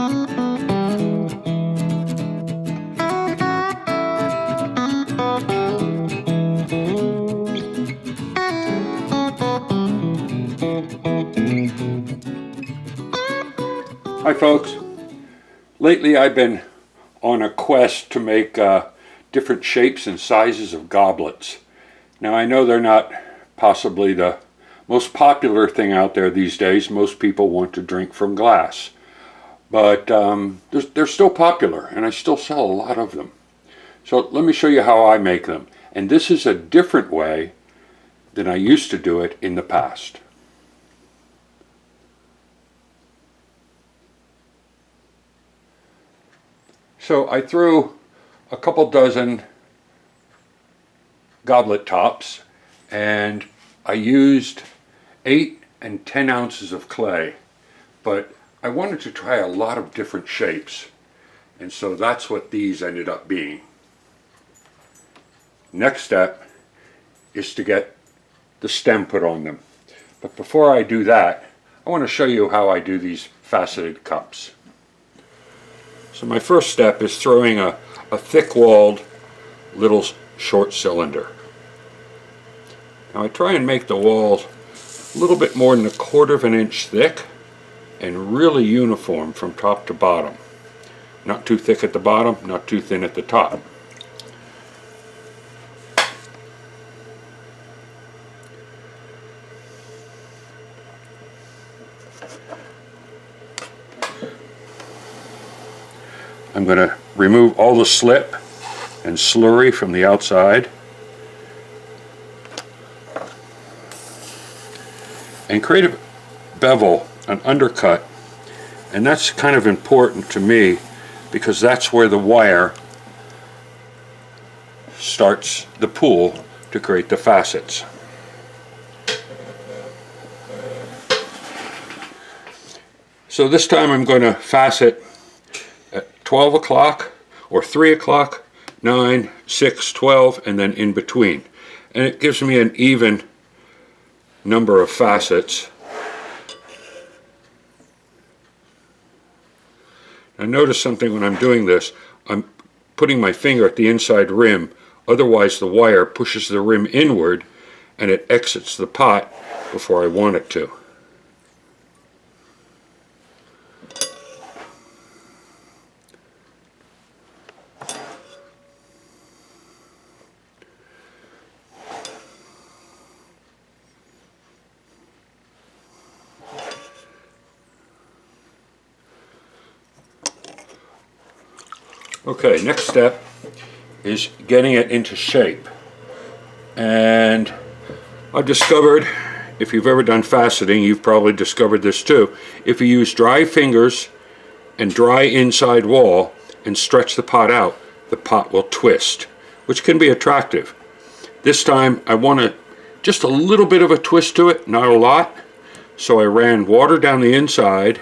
Hi folks, lately I've been on a quest to make different shapes and sizes of goblets. Now I know they're not possibly the most popular thing out there these days. Most people want to drink from glass, but they're still popular and I still sell a lot of them. So let me show you how I make them. And this is a different way than I used to do it in the past. So I threw a couple dozen goblet tops and I used 8 and 10 ounces of clay, but I wanted to try a lot of different shapes, and so that's what these ended up being. Next step is to get the stem put on them, but before I do that I want to show you how I do these faceted cups. So my first step is throwing a thick-walled little short cylinder. Now I try and make the walls a little bit more than 1/4 of an inch thick and really uniform from top to bottom. Not too thick at the bottom, not too thin at the top. I'm going to remove all the slip and slurry from the outside and create a bevel, an undercut, and that's kind of important to me because that's where the wire starts the pool to create the facets. So this time I'm going to facet at 12 o'clock or 3 o'clock, 9, 6, 12, and then in between. And it gives me an even number of facets. Now notice something when I'm doing this. I'm putting my finger at the inside rim, otherwise the wire pushes the rim inward and it exits the pot before I want it to. Okay, next step is getting it into shape. And I've discovered, if you've ever done faceting, you've probably discovered this too. If you use dry fingers and dry inside wall and stretch the pot out, the pot will twist, which can be attractive. This time I want just a little bit of a twist to it, not a lot. So I ran water down the inside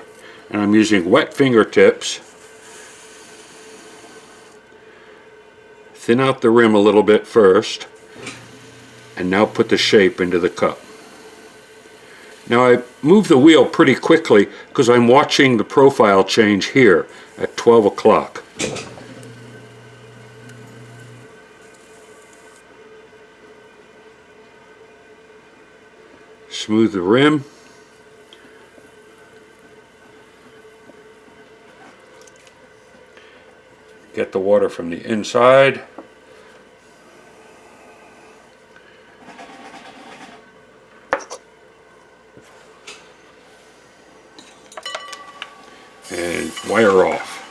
and I'm using wet fingertips. Thin out the rim a little bit first, and now put the shape into the cup. Now I move the wheel pretty quickly because I'm watching the profile change here at 12 o'clock. Smooth the rim. Get the water from the inside. And wire off.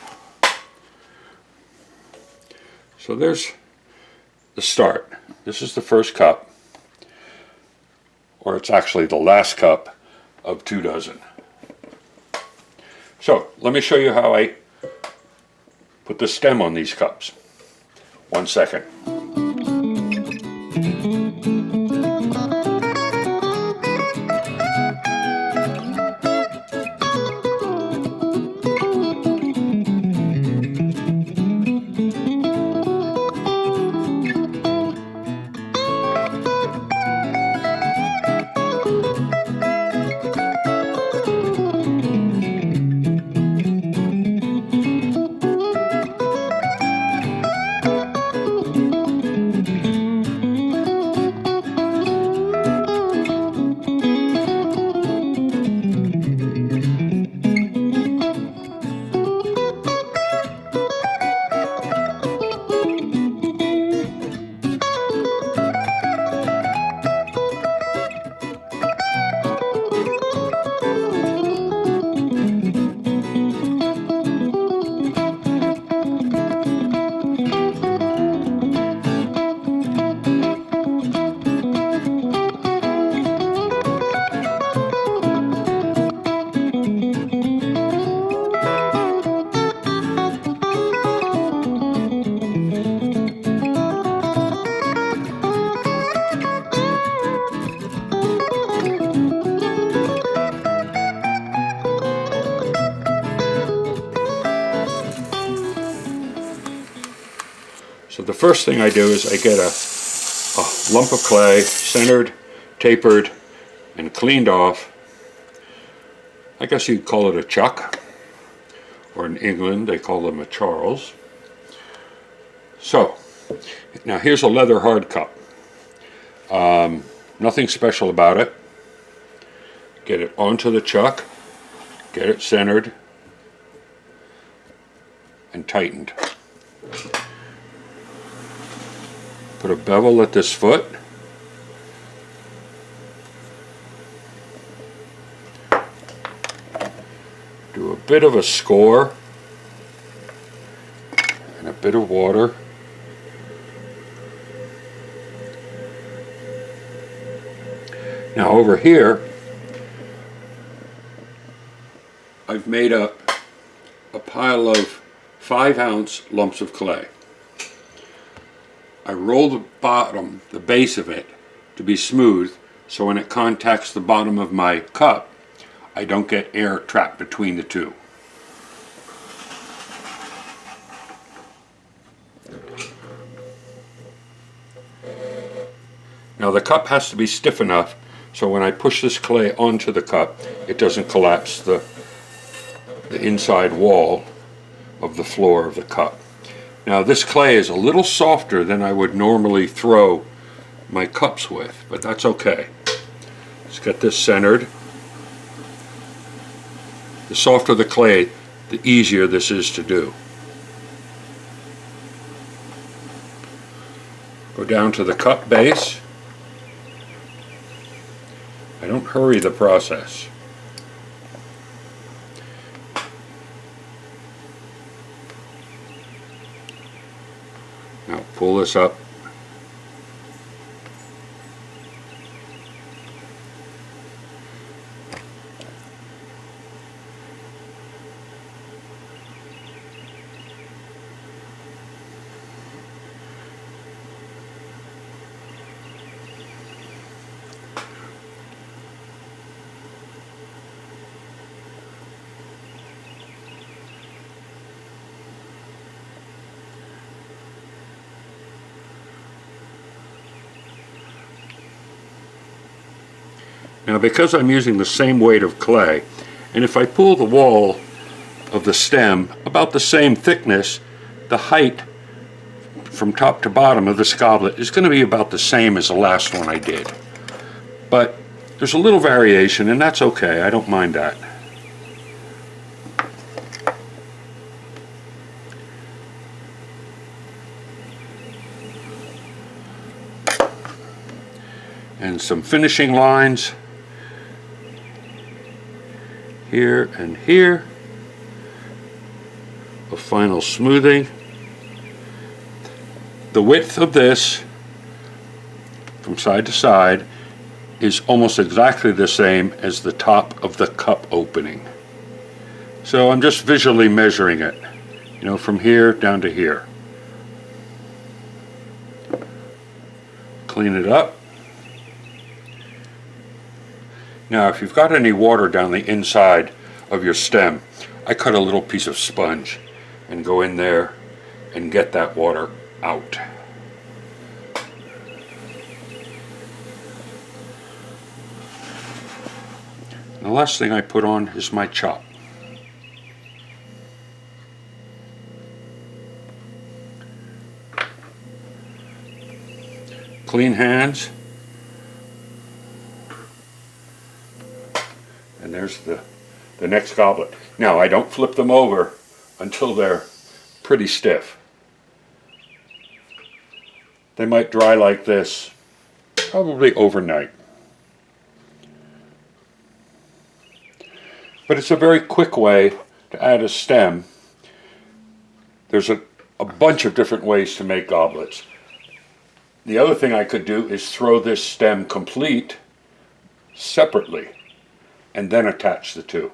So there's the start. This is the first cup, or it's actually the last cup of 2 dozen. So let me show you how I put the stem on these cups. 1 second. So the first thing I do is I get a lump of clay, centered, tapered, and cleaned off. I guess you'd call it a chuck, or in England they call them a Charles. So, now here's a leather hard cup. Nothing special about it. Get it onto the chuck, get it centered and tightened. Put a bevel at this foot. Do a bit of a score and a bit of water. Now over here, I've made up a pile of 5-ounce lumps of clay. I roll the bottom, the base of it, to be smooth, so when it contacts the bottom of my cup, I don't get air trapped between the two. Now the cup has to be stiff enough so when I push this clay onto the cup, it doesn't collapse the inside wall of the floor of the cup. Now this clay is a little softer than I would normally throw my cups with, but that's okay. Let's get this centered. The softer the clay, the easier this is to do. Go down to the cup base. I don't hurry the process. Now pull this up. Now because I'm using the same weight of clay, and if I pull the wall of the stem about the same thickness, the height from top to bottom of this goblet is going to be about the same as the last one I did. But there's a little variation, and that's okay, I don't mind that. And some finishing lines here and here, a final smoothing. The width of this from side to side is almost exactly the same as the top of the cup opening. So I'm just visually measuring it, you know, from here down to here. Clean it up. Now if you've got any water down the inside of your stem, I cut a little piece of sponge and go in there and get that water out. And the last thing I put on is my chop. Clean hands. And there's the next goblet. Now I don't flip them over until they're pretty stiff. They might dry like this probably overnight. But it's a very quick way to add a stem. There's a bunch of different ways to make goblets. The other thing I could do is throw this stem complete separately and then attach the two.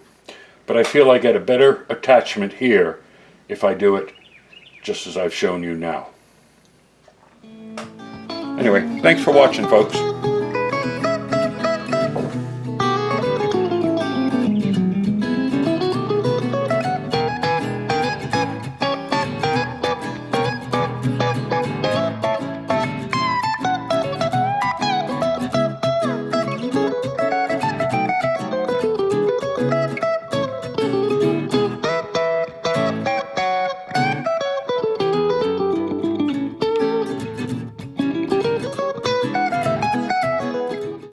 But I feel I get a better attachment here if I do it just as I've shown you now. Anyway, thanks for watching, folks.